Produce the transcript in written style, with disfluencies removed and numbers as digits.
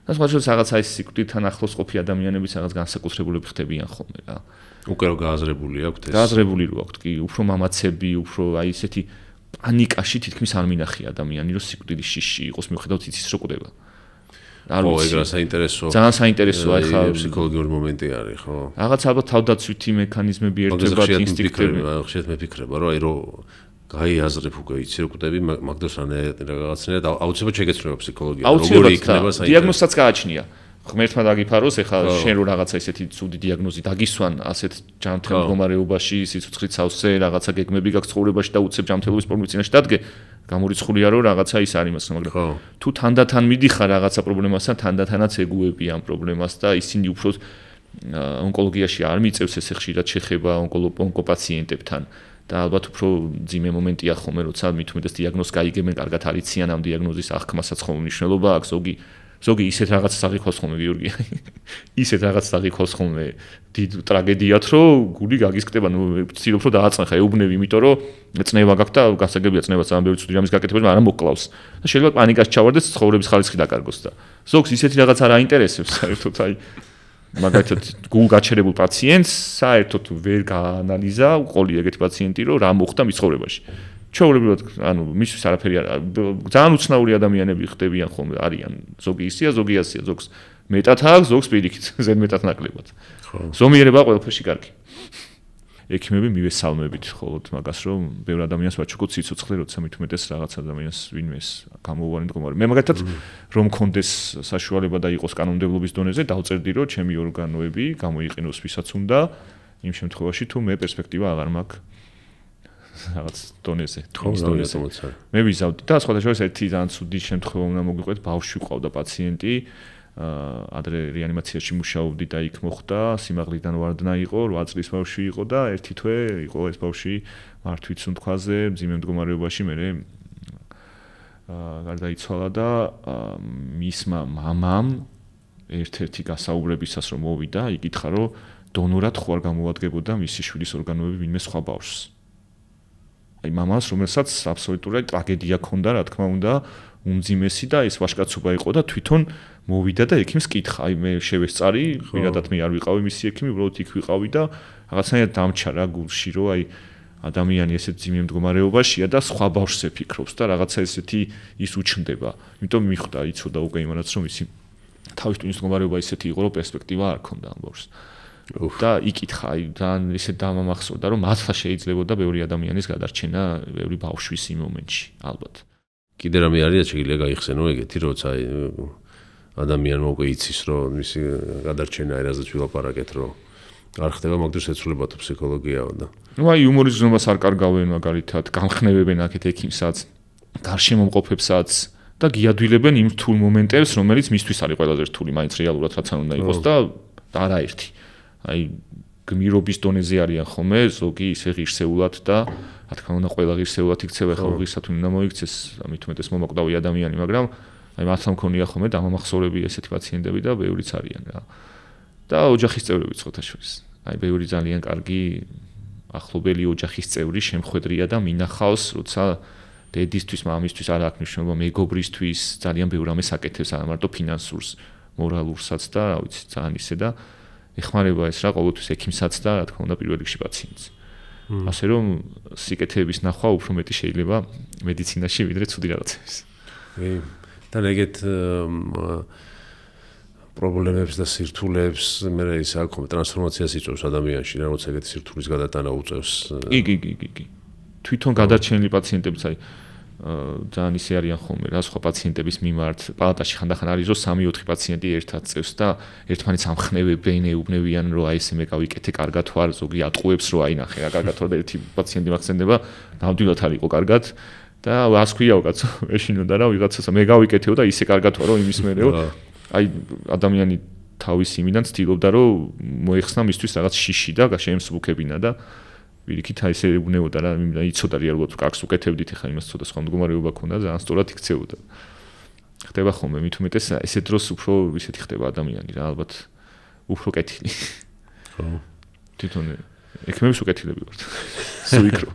და სხვა შორის რაღაცა ის სიკვდილთან ახლოს ყოფი ადამიანებიც რაღაც განსაკუთრებულები ხდებიან ხოლმე რა. უკვე რო გააზრებული აქვთ ეს. გააზრებული რო აქვთ, კი, უფრო მამაცები, უფრო აი ესეთი პანიკაში თითქმის არ მინახი ადამიანი, რომ სიკვდილის შიში იყოს, მიუხედავად იცის რო კვდება. ხო, ეგ რა საინტერესო. ძალიან საინტერესოა ახლა ფსიქოლოგიური მომენტი არის, ხო? რაღაც ალბათ თავდაცვითი მექანიზმები ერთებად ინსტინქტები. ხშირად მეფიქრება, რომ აი რო გაიაზრებ უკვე იცი რო კვდები, მაგდროს რაღაცნაირად აუცილებლად შეგეცვლება ფსიქოლოგია. როგორი იქნება საინტერესო. დიაგნოზსაც გააჩნია. ღმერთმა დაგიფაროს, ეხლა შენ რო რაღაცა ისეთი ცუდი დიაგნოზი დაგისვან, ასეთ ჯანმრთელ მდგომარეობაში, სიცოცხლის სავსე, რაღაცა გეგმები გაქვს ცხოვრებაში და უცებ ჯანმრთელობის პრობლემის წინაშე დადგე, გამორიცხულია რომ რაღაცა ის არის მას, მაგრამ თუ თანდათან მიდიხარ რაღაცა პრობლემასთან, თანდათანაც ეგუები ამ პრობლემას და ისინი უფრო ონკოლოგიაში არ მიწევს ესე ხშირად შეხება ონკოპაციენტებთან. და ალბათ უფრო ძიმე მომენტია ხოლმე, როცა მით უმეტეს დიაგნოზს გაიგებენ, კარგად არიციან ამ დიაგნოზის აღქმასაც ხოლმე მნიშვნელობა აქვს, ზოგი ისეთ რაღაც აღიქოს ხოლმე გიორგი. ისეთ რაღაც აღიქოს ხოლმე დიდ ტრაგედიად, რომ გული გაგისკდება, ნუ ვცდილობ რომ დააწნეხა, ეუბნები, იმიტომ რომ წნევა გაქვს და გასაგებია წნევას ძალიან ბევრი ცუდი რამის გაკეთებაში, მაგრამ მოკლავს. და შეიძლება პანიკაში ჩავარდეს, ცხოვრების ხარისხი დაკარგოს და ზოგს ისეთი რაღაც არ აინტერესებს, საერთოდ აი მაგალითად გულგაჩერებულ პაციენტს საერთოდ ვერ გაანალიზა ყოლი ეგეთი პაციენტი რომ რა მოხდა მის ცხოვრებაში. ჩვეულებრივად ანუ მისთვის არაფერი არ ძალიან უცნაური ადამიანები ხდებიან ხოლმე არიან ზოგი ისია ზოგი ასია ზოგს მეტად აქვს ზოგს პირიქით ზედმეტად ნაკლებად. ზომიერება ყველაფერში კარგი. ექიმები მივესალმებით ხოლოდ მაგას რომ ბევრ ადამიანს ვაჩუქოთ სიცოცხლე როცა მით უმეტეს რაღაც ადამიანს ვინმეს გამოუვარენ მდგომარე. მე მაგათაც რომ მქონდეს საშუალება და იყოს კანონმდებლობის დონეზე დავწერდი რომ ჩემი ორგანოები გამოიყენოს ვისაც უნდა იმ შემთხვევაში თუ მე პერსპექტივა აღარ მაქვს რაღაც დონეზე თქოს დონეზე. მე ვიზავდი და სხვადასხვა ერთი ძალიან ცუდი შემთხვევა უნდა მოგვიყვეთ ბავშვი ყავდა პაციენტი ადრე რეანიმაციაში მუშაობდი და იქ მოხდა სიმაღლიდან ვარდნა იყო 8 წლის ბავშვი იყო და ერთი თვე იყო ეს ბავშვი მართვით სუნთქვაზე მძიმე მდგომარეობაში მე გარდაიცვალა და მისმა მამამ ერთ-ერთი გასაუბრებისას რომ მოვიდა იკითხა რომ დონორად ხო არ გამოვადგებოდა მისი შვილის ორგანოები ვინმე სხვა ბავშვს. აი მამას რომელსაც აბსოლუტურად ტრაგედია ჰქონდა რა თქმა უნდა უმძიმესი და ეს ვაჟკაცობა იყო და თვითონ მოვიდა და ექიმს კითხა აი მე შევესწარი პირადად მე არ ვიყავი მისი ექიმი უბრალოდ იქ ვიყავი და რაღაცნაირად დამჩა რა გულში რომ აი ადამიანი ესეთ ძიმე მდგომარეობაშია და სხვა ბავშვს ეფიქრობს და რაღაცა ესეთი ის უჩნდება იმიტომ მიხვდა იცოდა უკვე იმანაც რომ ისი თავის ტვინის მდგომარეობა ისეთი იყო რომ პერსპექტივა არ ჰქონდა ამ ბავშვს და იკითხა აი ძალიან ისე დამამახსოვდა რომ მართლა შეიძლებოდა ბევრი ადამიანის გადარჩენა ბევრი ბავშვის იმ მომენტში ალბათ კიდე რამე არის შეიძლება გაიხსენო ეგეთი როცა აი ადამიანმა უკვე იცის რომ მისი გადარჩენა ერაზეც ვილაპარაკეთ რომ არ ხდება მაგდროს ეცვლება თუ ფსიქოლოგიაო და ნუ აი იუმორის ზომას არ კარგავენ მაგალითად განხნევებენ აქეთ ექიმსაც გარშემომყოფებსაც და გიადვილებენ იმ რთულ მომენტებს რომელიც მისთვის არის ყველაზე რთული მაინც რეალურად რაც არ უნდა იყოს და არაერთი აი გმირობის დონეზე არიან ხოლმე ზოგი ისე ღირსეულად და რა თქმა უნდა ყველა ღირსეულად იქცევა ხო ღირსათუნ უნდა მოიქცეს ამით უმეტეს მომაკვდავი ადამიანი მაგრამ აი მართლა მქონია ხოლმე დამამახსოვრები ესეთი პაციენტები და ბევრიც არიან რა და ოჯახის წევრები ცოტაშორის აი ბევრი ძალიან კარგი ახლობელი ოჯახის წევრი შემხვედრია და მინახავს როცა დედისთვის მამისთვის არ აქვს მნიშვნელობა მეგობრისთვის ძალიან ბევრ რამეს აკეთებს არა მარტო ფინანსურს მორალურსაც და რა ვიცი ძალიან ისე და ეხმარება ეს რა ყოველთვის ექიმსაც და რა თქმა უნდა პირველ რიგში პაციენტს. ასე რომ სიკეთეების ნახვა უფრო მეტი შეიძლება მედიცინაში ვიდრე ცუდი რაღაცების. და ეგეთ პრობლემებს და სირთულეებს მე ის აქ ტრანსფორმაციას იწვევს ადამიანში რა როცა ეგეთი სირთულის გადატანა უწევს. კი. თვითონ გადარჩენილი პაციენტებიც აი ძალიან ისე არიან ხოლმე რა სხვა პაციენტების მიმართ პალატაში ხანდახან არის რომ 3-4 პაციენტი ერთად წევს და ერთმანეთს ამხნევებენ ეუბნებიან რომ აი ესე მე გავიკეთე კარგად ვარ ზოგი ატყუებს რომ აი ნახე რა კარგად ვარ და ერთი პაციენტი მახსენდება ნამდვილად არ იყო კარგად და ას ქვიაო კაცო ეშინოდა რა ვიღაცას მე გავიკეთეო და ისე კარგად ვარო იმის მერეო აი ადამიანი თავის იმიდან ცდილობდა რომ მოეხსნა მისთვის რაღაც შიში და შეემსუბუქებინა და ვირიქით აი ესე უნეოდა რა იმდა იცოდა რეალურად კაკს უკეთებდით ახლა იმას ცოტა სხვა მდგომარეობა ქონდა ძალიან სწორად იქცეოდა ხდება ხოლმე მით უმეტეს ესე დროს უფრო ისეთი ხდება ადამიანი რა ალბათ უფრო კეთილი ხო თვითონ ექიმების უკეთილები ვართ სულ იქ რო